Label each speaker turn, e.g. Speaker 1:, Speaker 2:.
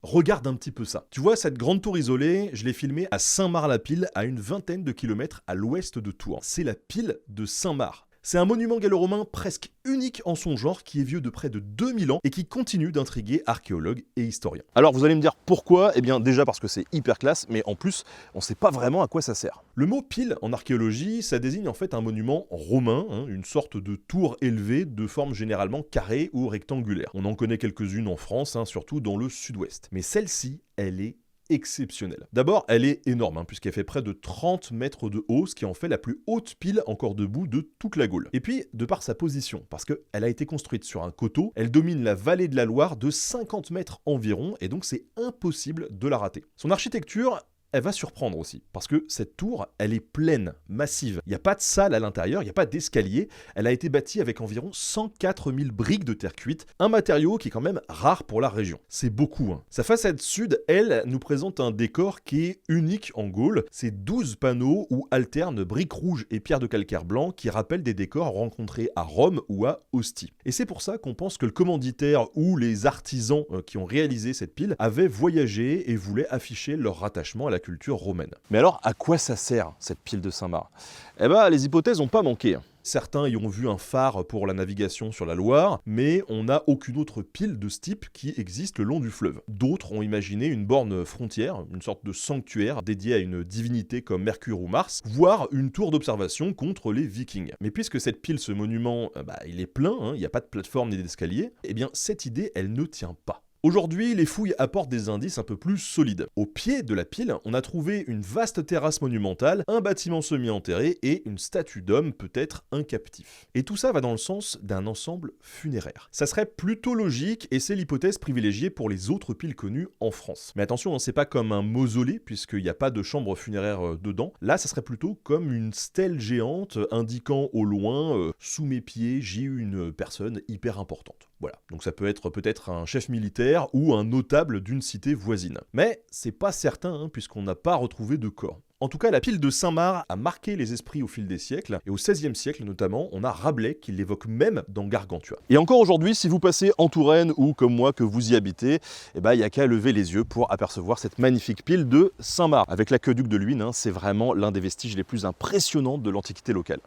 Speaker 1: regarde un petit peu ça. Tu vois, cette grande tour isolée, je l'ai filmée à Saint-Marc-la-Pile, à une vingtaine de kilomètres à l'ouest de Tours. C'est la pile de Saint-Marc. C'est un monument gallo-romain presque unique en son genre qui est vieux de près de 2000 ans et qui continue d'intriguer archéologues et historiens. Alors vous allez me dire pourquoi? Eh bien déjà parce que c'est hyper classe, mais en plus on ne sait pas vraiment à quoi ça sert. Le mot pile en archéologie, ça désigne en fait un monument romain, une sorte de tour élevée de forme généralement carrée ou rectangulaire. On en connaît quelques-unes en France, surtout dans le sud-ouest. Mais celle-ci, elle est exceptionnelle. D'abord, elle est énorme, puisqu'elle fait près de 30 mètres de haut, ce qui en fait la plus haute pile encore debout de toute la Gaule. Et puis, de par sa position, parce qu'elle a été construite sur un coteau, elle domine la vallée de la Loire de 50 mètres environ, et donc c'est impossible de la rater. Son architecture, elle va surprendre aussi, parce que cette tour, elle est pleine, massive. Il n'y a pas de salle à l'intérieur, il n'y a pas d'escalier. Elle a été bâtie avec environ 104 000 briques de terre cuite, un matériau qui est quand même rare pour la région. C'est beaucoup. Sa façade sud, elle, nous présente un décor qui est unique en Gaule. C'est 12 panneaux où alternent briques rouges et pierres de calcaire blanc qui rappellent des décors rencontrés à Rome ou à Ostie. Et c'est pour ça qu'on pense que le commanditaire ou les artisans qui ont réalisé cette pile avaient voyagé et voulaient afficher leur rattachement à la culture romaine. Mais alors, à quoi ça sert, cette pile de Saint-Marc? Eh bien, les hypothèses n'ont pas manqué. Certains y ont vu un phare pour la navigation sur la Loire, mais on n'a aucune autre pile de ce type qui existe le long du fleuve. D'autres ont imaginé une borne frontière, une sorte de sanctuaire dédié à une divinité comme Mercure ou Mars, voire une tour d'observation contre les Vikings. Mais puisque cette pile, ce monument, il est plein, il n'y a pas de plateforme ni d'escalier, eh bien cette idée, elle ne tient pas. Aujourd'hui, les fouilles apportent des indices un peu plus solides. Au pied de la pile, on a trouvé une vaste terrasse monumentale, un bâtiment semi-enterré et une statue d'homme, peut-être un captif. Et tout ça va dans le sens d'un ensemble funéraire. Ça serait plutôt logique et c'est l'hypothèse privilégiée pour les autres piles connues en France. Mais attention, c'est pas comme un mausolée puisqu'il n'y a pas de chambre funéraire dedans. Là, ça serait plutôt comme une stèle géante indiquant au loin sous mes pieds, j'ai eu une personne hyper importante. Voilà, donc ça peut être peut-être un chef militaire ou un notable d'une cité voisine. Mais c'est pas certain puisqu'on n'a pas retrouvé de corps. En tout cas, la pile de Saint-Marc a marqué les esprits au fil des siècles, et au XVIe siècle notamment, on a Rabelais qui l'évoque même dans Gargantua. Et encore aujourd'hui, si vous passez en Touraine ou comme moi que vous y habitez, il n'y a qu'à lever les yeux pour apercevoir cette magnifique pile de Saint-Marc. Avec l'aqueduc de Luynes, c'est vraiment l'un des vestiges les plus impressionnants de l'Antiquité locale.